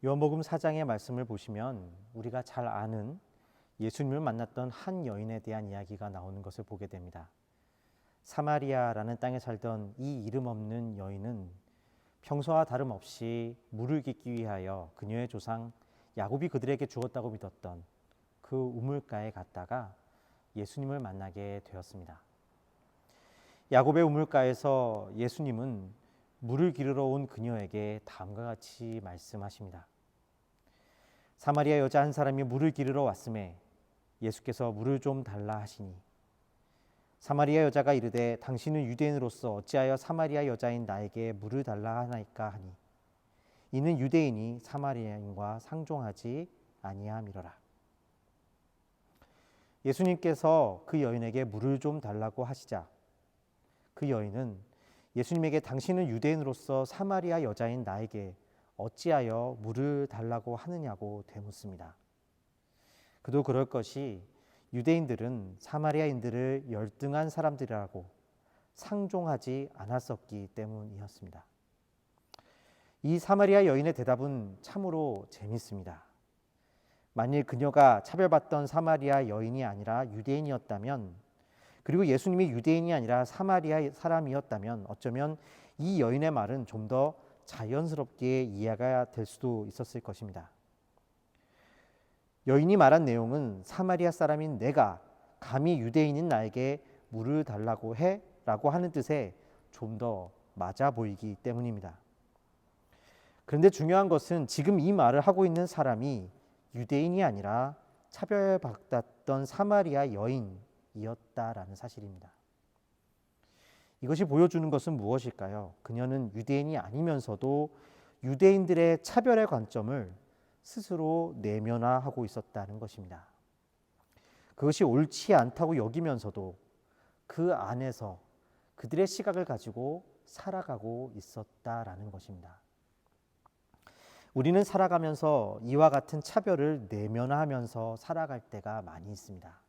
요한복음 4장의 말씀을 보시면 우리가 잘 아는 예수님을 만났던 한 여인에 대한 이야기가 나오는 것을 보게 됩니다. 사마리아라는 땅에 살던 이 이름 없는 여인은 평소와 다름없이 물을 깃기 위하여 그녀의 조상 야곱이 그들에게 주었다고 믿었던 그 우물가에 갔다가 예수님을 만나게 되었습니다. 야곱의 우물가에서 예수님은 물을 기르러 온 그녀에게 다음과 같이 말씀하십니다. 사마리아 여자 한 사람이 물을 기르러 왔음에 예수께서 물을 좀 달라 하시니 사마리아 여자가 이르되 당신은 유대인으로서 어찌하여 사마리아 여자인 나에게 물을 달라 하나이까 하니 이는 유대인이 사마리아인과 상종하지 아니함이로라. 예수님께서 그 여인에게 물을 좀 달라고 하시자 그 여인은 예수님에게 당신은 유대인으로서 사마리아 여자인 나에게 어찌하여 물을 달라고 하느냐고 되묻습니다. 그도 그럴 것이 유대인들은 사마리아인들을 열등한 사람들이라고 상종하지 않았었기 때문이었습니다. 이 사마리아 여인의 대답은 참으로 재밌습니다. 만일 그녀가 차별받던 사마리아 여인이 아니라 유대인이었다면, 그리고 예수님이 유대인이 아니라 사마리아 사람이었다면 어쩌면 이 여인의 말은 좀 더 자연스럽게 이해가 될 수도 있었을 것입니다. 여인이 말한 내용은 사마리아 사람인 내가 감히 유대인인 나에게 물을 달라고 해? 라고 하는 뜻에 좀 더 맞아 보이기 때문입니다. 그런데 중요한 것은 지금 이 말을 하고 있는 사람이 유대인이 아니라 차별받았던 사마리아 여인이었다라는 사실입니다. 이것이 보여주는 것은 무엇일까요? 그녀는 유대인이 아니면서도 유대인들의 차별의 관점을 스스로 내면화하고 있었다는 것입니다. 그것이 옳지 않다고 여기면서도 그 안에서 그들의 시각을 가지고 살아가고 있었다라는 것입니다. 우리는 살아가면서 이와 같은 차별을 내면화하면서 살아갈 때가 많이 있습니다.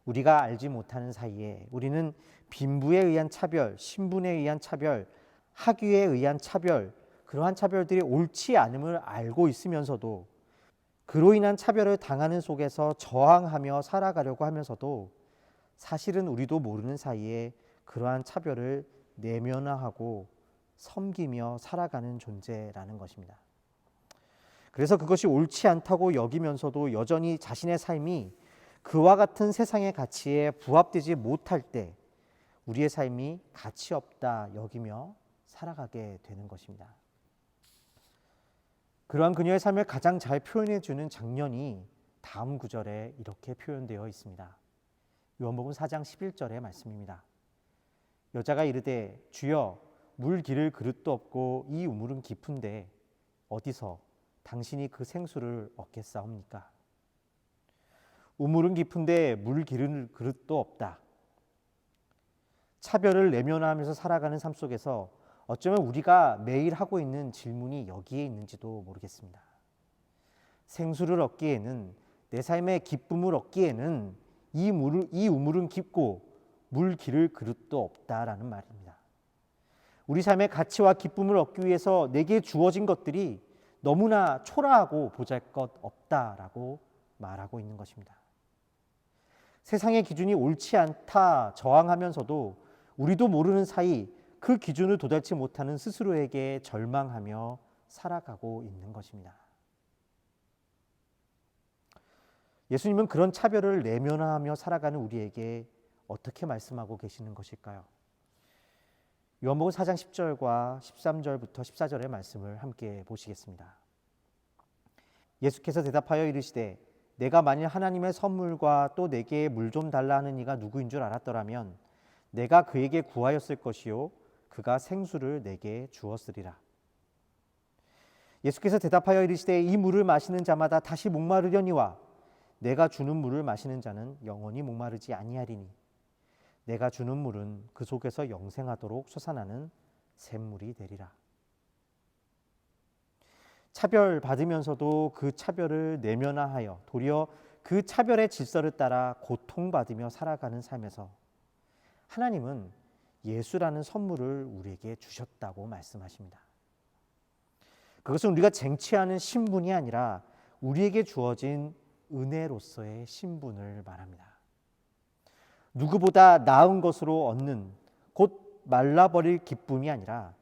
우리가 알지 못하는 사이에 우리는 빈부에 의한 차별, 신분에 의한 차별, 학위에 의한 차별, 그러한 차별들이 옳지 않음을 알고 있으면서도 그로 인한 차별을 당하는 속에서 저항하며 살아가려고 하면서도 사실은 우리도 모르는 사이에 그러한 차별을 내면화하고 섬기며 살아가는 존재라는 것입니다. 그래서 그것이 옳지 않다고 여기면서도 여전히 자신의 삶이 그와 같은 세상의 가치에 부합되지 못할 때 우리의 삶이 가치 없다 여기며 살아가게 되는 것입니다. 그러한 그녀의 삶을 가장 잘 표현해 주는 장면이 다음 구절에 이렇게 표현되어 있습니다. 요한복음 4장 11절의 말씀입니다. 여자가 이르되 주여 물 기를 그릇도 없고 이 우물은 깊은데 어디서 당신이 그 생수를 얻겠사옵니까? 우물은 깊은데 물 기를 그릇도 없다. 차별을 내면화하면서 살아가는 삶 속에서 어쩌면 우리가 매일 하고 있는 질문이 여기에 있는지도 모르겠습니다. 생수를 얻기에는, 내 삶의 기쁨을 얻기에는 이 우물은 깊고 물 기를 그릇도 없다라는 말입니다. 우리 삶의 가치와 기쁨을 얻기 위해서 내게 주어진 것들이 너무나 초라하고 보잘것없다라고 말하고 있는 것입니다. 세상의 기준이 옳지 않다 저항하면서도 우리도 모르는 사이 그 기준을 도달치 못하는 스스로에게 절망하며 살아가고 있는 것입니다. 예수님은 그런 차별을 내면화하며 살아가는 우리에게 어떻게 말씀하고 계시는 것일까요? 요한복음 4장 10절과 13절부터 14절의 말씀을 함께 보시겠습니다. 예수께서 대답하여 이르시되 내가 만일 하나님의 선물과 또 내게 물 좀 달라 하는 이가 누구인 줄 알았더라면 내가 그에게 구하였을 것이요 그가 생수를 내게 주었으리라. 예수께서 대답하여 이르시되 이 물을 마시는 자마다 다시 목마르려니와 내가 주는 물을 마시는 자는 영원히 목마르지 아니하리니 내가 주는 물은 그 속에서 영생하도록 솟아나는 샘물이 되리라. 차별받으면서도 그 차별을 내면화하여 도리어 그 차별의 질서를 따라 고통받으며 살아가는 삶에서 하나님은 예수라는 선물을 우리에게 주셨다고 말씀하십니다. 그것은 우리가 쟁취하는 신분이 아니라 우리에게 주어진 은혜로서의 신분을 말합니다. 누구보다 나은 것으로 얻는 곧 말라버릴 기쁨이 아니라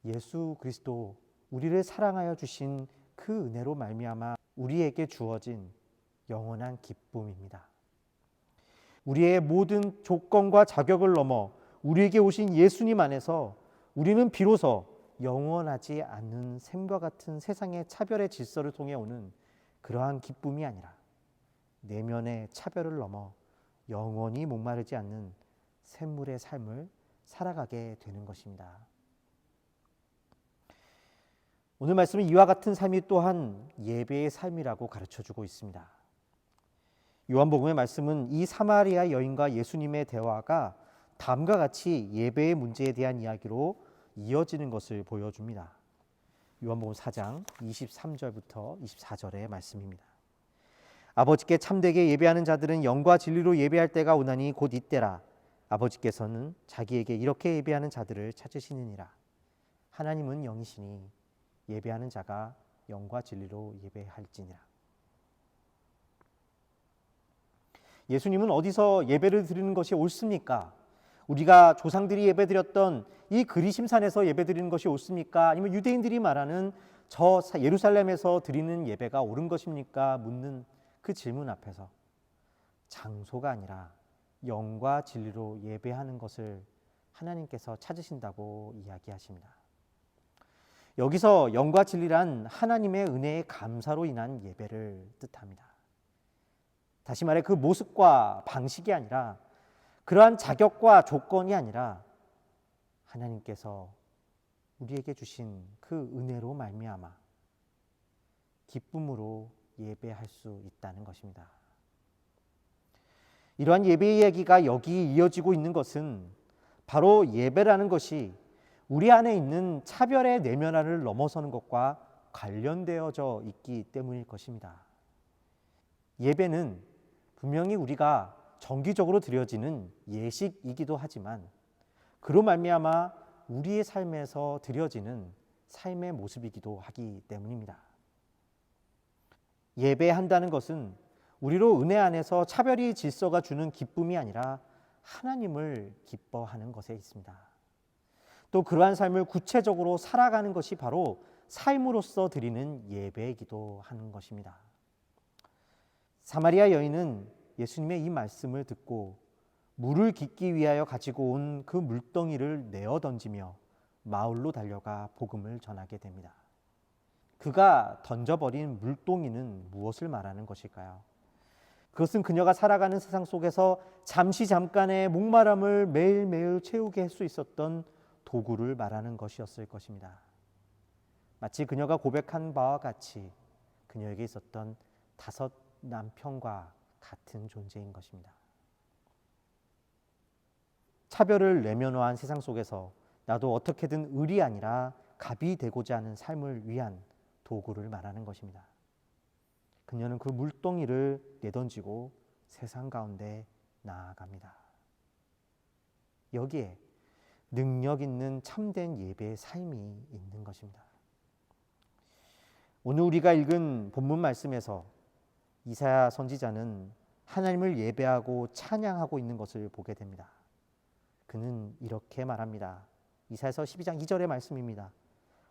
예수 그리스도 우리를 사랑하여 주신 그 은혜로 말미암아 우리에게 주어진 영원한 기쁨입니다. 우리의 모든 조건과 자격을 넘어 우리에게 오신 예수님 안에서 우리는 비로소 영원하지 않는 샘과 같은 세상의 차별의 질서를 통해 오는 그러한 기쁨이 아니라 내면의 차별을 넘어 영원히 목마르지 않는 샘물의 삶을 살아가게 되는 것입니다. 오늘 말씀은 이와 같은 삶이 또한 예배의 삶이라고 가르쳐주고 있습니다. 요한복음의 말씀은 이 사마리아 여인과 예수님의 대화가 다음과 같이 예배의 문제에 대한 이야기로 이어지는 것을 보여줍니다. 요한복음 4장 23절부터 24절의 말씀입니다. 아버지께 참되게 예배하는 자들은 영과 진리로 예배할 때가 오나니 곧 이때라. 아버지께서는 자기에게 이렇게 예배하는 자들을 찾으시느니라. 하나님은 영이시니 예배하는 자가 영과 진리로 예배할지니라. 예수님은 어디서 예배를 드리는 것이 옳습니까? 우리가 조상들이 예배드렸던 이 그리심산에서 예배드리는 것이 옳습니까? 아니면 유대인들이 말하는 저 예루살렘에서 드리는 예배가 옳은 것입니까? 묻는 그 질문 앞에서 장소가 아니라 영과 진리로 예배하는 것을 하나님께서 찾으신다고 이야기하십니다. 여기서 영과 진리란 하나님의 은혜의 감사로 인한 예배를 뜻합니다. 다시 말해 그 모습과 방식이 아니라 그러한 자격과 조건이 아니라 하나님께서 우리에게 주신 그 은혜로 말미암아 기쁨으로 예배할 수 있다는 것입니다. 이러한 예배 이야기가 여기 이어지고 있는 것은 바로 예배라는 것이 우리 안에 있는 차별의 내면화를 넘어서는 것과 관련되어져 있기 때문일 것입니다. 예배는 분명히 우리가 정기적으로 드려지는 예식이기도 하지만 그로 말미암아 우리의 삶에서 드려지는 삶의 모습이기도 하기 때문입니다. 예배한다는 것은 우리로 은혜 안에서 차별이 질서가 주는 기쁨이 아니라 하나님을 기뻐하는 것에 있습니다. 또 그러한 삶을 구체적으로 살아가는 것이 바로 삶으로서 드리는 예배이기도 하는 것입니다. 사마리아 여인은 예수님의 이 말씀을 듣고 물을 깃기 위하여 가지고 온 그 물덩이를 내어 던지며 마을로 달려가 복음을 전하게 됩니다. 그가 던져버린 물동이는 무엇을 말하는 것일까요? 그것은 그녀가 살아가는 세상 속에서 잠깐의 목마름을 매일매일 채우게 할 수 있었던 도구를 말하는 것이었을 것입니다. 마치 그녀가 고백한 바와 같이 그녀에게 있었던 5 남편과 같은 존재인 것입니다. 차별을 내면화한 세상 속에서 나도 어떻게든 을이 아니라 갑이 되고자 하는 삶을 위한 도구를 말하는 것입니다. 그녀는 그 물동이를 내던지고 세상 가운데 나아갑니다. 여기에 능력 있는 참된 예배의 삶이 있는 것입니다. 오늘 우리가 읽은 본문 말씀에서 이사야 선지자는 하나님을 예배하고 찬양하고 있는 것을 보게 됩니다. 그는 이렇게 말합니다. 이사야서 12장 2절의 말씀입니다.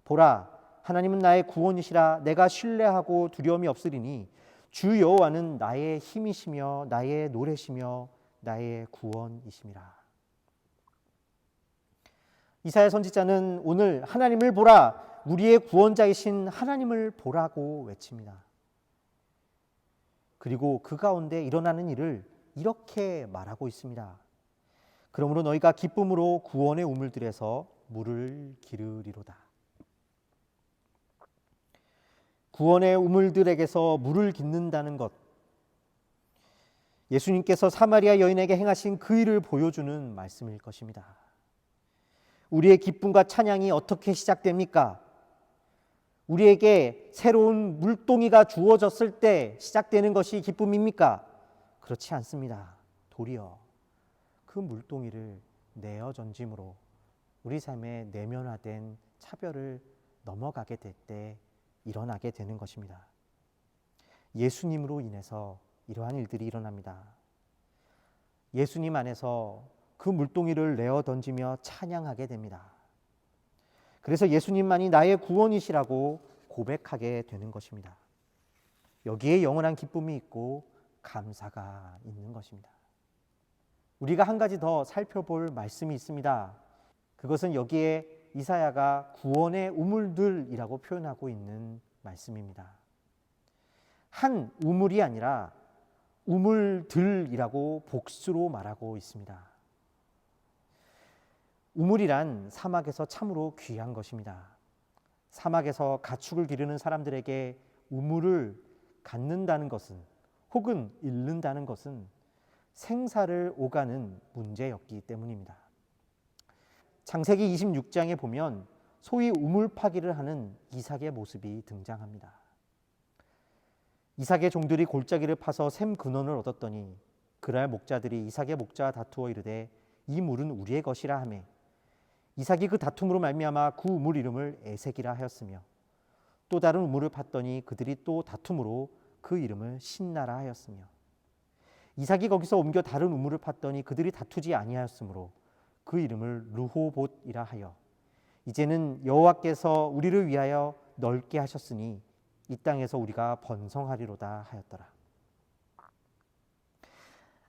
보라, 하나님은 나의 구원이시라. 내가 신뢰하고 두려움이 없으리니 주 여호와는 나의 힘이시며 나의 노래시며 나의 구원이심이라. 이사야 선지자는 오늘 하나님을 보라, 우리의 구원자이신 하나님을 보라고 외칩니다. 그리고 그 가운데 일어나는 일을 이렇게 말하고 있습니다. 그러므로 너희가 기쁨으로 구원의 우물들에서 물을 기르리로다. 구원의 우물들에게서 물을 깃는다는 것, 예수님께서 사마리아 여인에게 행하신 그 일을 보여주는 말씀일 것입니다. 우리의 기쁨과 찬양이 어떻게 시작됩니까? 우리에게 새로운 물동이가 주어졌을 때 시작되는 것이 기쁨입니까? 그렇지 않습니다. 도리어 그 물동이를 내어 던짐으로 우리 삶에 내면화된 차별을 넘어가게 될 때 일어나게 되는 것입니다. 예수님으로 인해서 이러한 일들이 일어납니다. 예수님 안에서 그 물동이를 내어 던지며 찬양하게 됩니다. 그래서 예수님만이 나의 구원이시라고 고백하게 되는 것입니다. 여기에 영원한 기쁨이 있고 감사가 있는 것입니다. 우리가 한 가지 더 살펴볼 말씀이 있습니다. 그것은 여기에 이사야가 구원의 우물들이라고 표현하고 있는 말씀입니다. 한 우물이 아니라 우물들이라고 복수로 말하고 있습니다. 우물이란 사막에서 참으로 귀한 것입니다. 사막에서 가축을 기르는 사람들에게 우물을 갖는다는 것은, 혹은 잃는다는 것은 생사를 오가는 문제였기 때문입니다. 창세기 26장에 보면 소위 우물 파기를 하는 이삭의 모습이 등장합니다. 이삭의 종들이 골짜기를 파서 샘 근원을 얻었더니 그날 목자들이 이삭의 목자와 다투어 이르되 이 물은 우리의 것이라 하매 이삭이 그 다툼으로 말미암아 그 우물 이름을 에색이라 하였으며 또 다른 우물을 팠더니 그들이 또 다툼으로 그 이름을 신나라 하였으며 이삭이 거기서 옮겨 다른 우물을 팠더니 그들이 다투지 아니하였으므로 그 이름을 르호봇이라 하여 이제는 여호와께서 우리를 위하여 넓게 하셨으니 이 땅에서 우리가 번성하리로다 하였더라.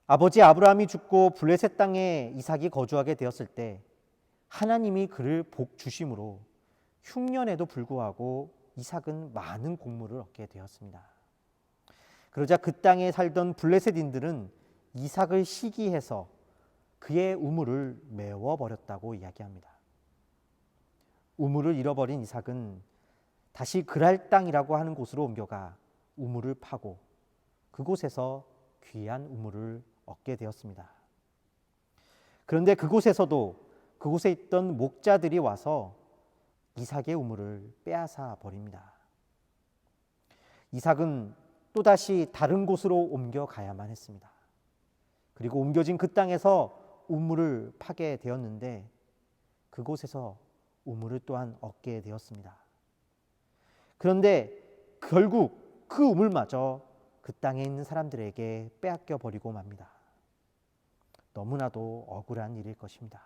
아버지 아브라함이 죽고 블레셋 땅에 이삭이 거주하게 되었을 때 하나님이 그를 복 주심으로 흉년에도 불구하고 이삭은 많은 곡물을 얻게 되었습니다. 그러자 그 땅에 살던 블레셋인들은 이삭을 시기해서 그의 우물을 메워버렸다고 이야기합니다. 우물을 잃어버린 이삭은 다시 그랄 땅이라고 하는 곳으로 옮겨가 우물을 파고 그곳에서 귀한 우물을 얻게 되었습니다. 그런데 그곳에 있던 목자들이 와서 이삭의 우물을 빼앗아 버립니다. 이삭은 또다시 다른 곳으로 옮겨가야만 했습니다. 그리고 옮겨진 그 땅에서 우물을 파게 되었는데 그곳에서 우물을 또한 얻게 되었습니다. 그런데 결국 그 우물마저 그 땅에 있는 사람들에게 빼앗겨 버리고 맙니다. 너무나도 억울한 일일 것입니다.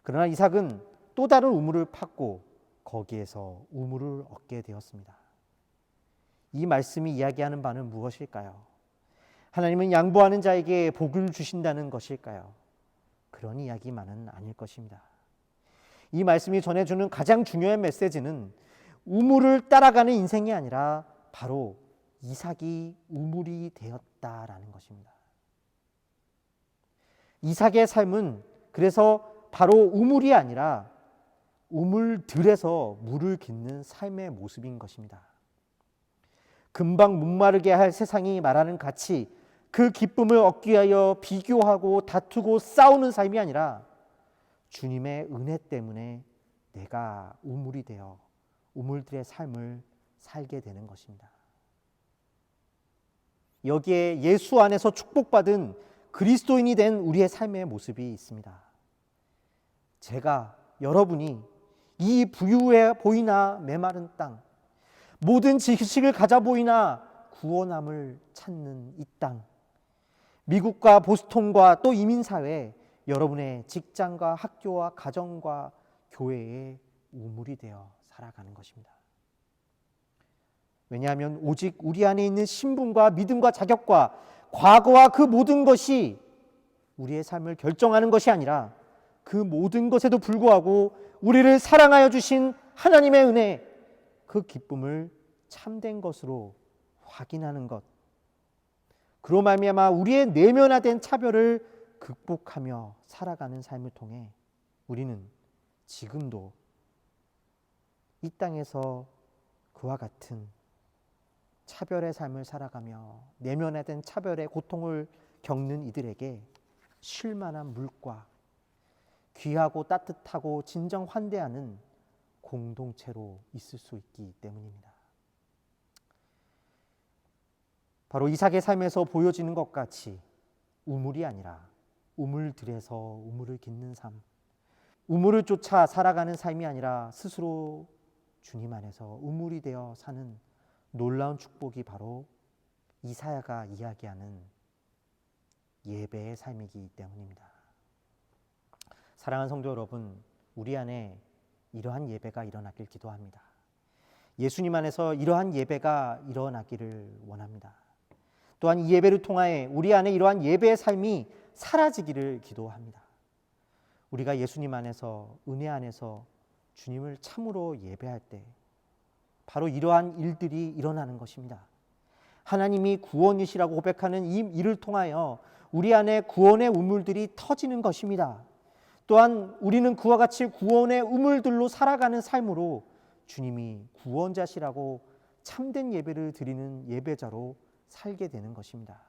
그러나 이삭은 또 다른 우물을 팠고 거기에서 우물을 얻게 되었습니다. 이 말씀이 이야기하는 바는 무엇일까요? 하나님은 양보하는 자에게 복을 주신다는 것일까요? 그런 이야기만은 아닐 것입니다. 이 말씀이 전해주는 가장 중요한 메시지는 우물을 따라가는 인생이 아니라 바로 이삭이 우물이 되었다라는 것입니다. 이삭의 삶은 그래서 바로 우물이 아니라 우물들에서 물을 깃는 삶의 모습인 것입니다. 금방 목마르게 할 세상이 말하는 가치, 그 기쁨을 얻기 위하여 비교하고 다투고 싸우는 삶이 아니라 주님의 은혜 때문에 내가 우물이 되어 우물들의 삶을 살게 되는 것입니다. 여기에 예수 안에서 축복받은 그리스도인이 된 우리의 삶의 모습이 있습니다. 제가, 여러분이 이 부유해 보이나 메마른 땅, 모든 지식을 가져 보이나 구원함을 찾는 이 땅, 미국과 보스턴과 또 이민사회, 여러분의 직장과 학교와 가정과 교회의 우물이 되어 살아가는 것입니다. 왜냐하면 오직 우리 안에 있는 신분과 믿음과 자격과 과거와 그 모든 것이 우리의 삶을 결정하는 것이 아니라 그 모든 것에도 불구하고 우리를 사랑하여 주신 하나님의 은혜, 그 기쁨을 참된 것으로 확인하는 것, 그로 말미암아 우리의 내면화된 차별을 극복하며 살아가는 삶을 통해 우리는 지금도 이 땅에서 그와 같은 차별의 삶을 살아가며 내면화된 차별의 고통을 겪는 이들에게 쉴만한 물과 귀하고 따뜻하고 진정 환대하는 공동체로 있을 수 있기 때문입니다. 바로 이삭의 삶에서 보여지는 것 같이 우물이 아니라 우물들에서 우물을 깃는 삶, 우물을 쫓아 살아가는 삶이 아니라 스스로 주님 안에서 우물이 되어 사는 놀라운 축복이 바로 이사야가 이야기하는 예배의 삶이기 때문입니다. 사랑하는 성도 여러분, 우리 안에 이러한 예배가 일어나길 기도합니다. 예수님 안에서 이러한 예배가 일어나기를 원합니다. 또한 이 예배를 통하여 우리 안에 이러한 예배의 삶이 사라지기를 기도합니다. 우리가 예수님 안에서, 은혜 안에서 주님을 참으로 예배할 때 바로 이러한 일들이 일어나는 것입니다. 하나님이 구원이시라고 고백하는 이 일을 통하여 우리 안에 구원의 우물들이 터지는 것입니다. 또한 우리는 그와 같이 구원의 우물들로 살아가는 삶으로 주님이 구원자시라고 참된 예배를 드리는 예배자로 살게 되는 것입니다.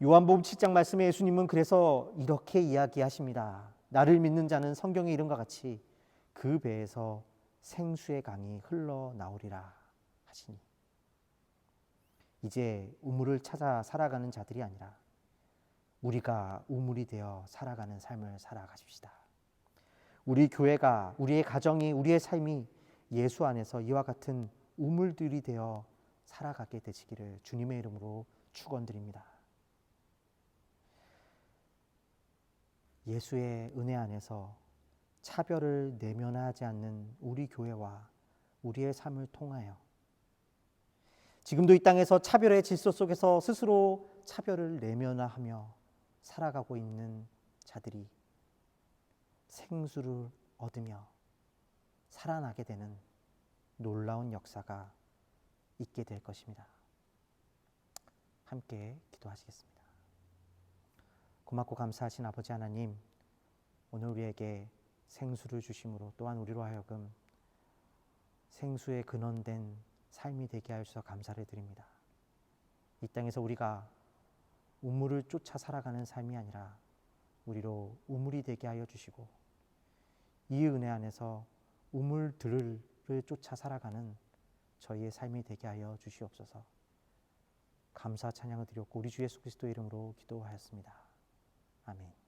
요한복음 7장 말씀에 예수님은 그래서 이렇게 이야기하십니다. 나를 믿는 자는 성경의 이름과 같이 그 배에서 생수의 강이 흘러나오리라 하시니, 이제 우물을 찾아 살아가는 자들이 아니라 우리가 우물이 되어 살아가는 삶을 살아가십시다. 우리 교회가, 우리의 가정이, 우리의 삶이 예수 안에서 이와 같은 우물들이 되어 살아가게 되시기를 주님의 이름으로 축원드립니다. 예수의 은혜 안에서 차별을 내면하지 않는 우리 교회와 우리의 삶을 통하여 지금도 이 땅에서 차별의 질서 속에서 스스로 차별을 내면하며 살아가고 있는 자들이 생수를 얻으며 살아나게 되는 놀라운 역사가 있게 될 것입니다. 함께 기도하시겠습니다. 고맙고 감사하신 아버지 하나님, 오늘 우리에게 생수를 주심으로 또한 우리로 하여금 생수의 근원된 삶이 되게 하셔서 감사를 드립니다. 이 땅에서 우리가 우물을 쫓아 살아가는 삶이 아니라 우리로 우물이 되게 하여 주시고, 이 은혜 안에서 우물들을 쫓아 살아가는 저희의 삶이 되게 하여 주시옵소서. 감사 찬양을 드렸고 우리 주 예수 그리스도의 이름으로 기도하였습니다. 아멘.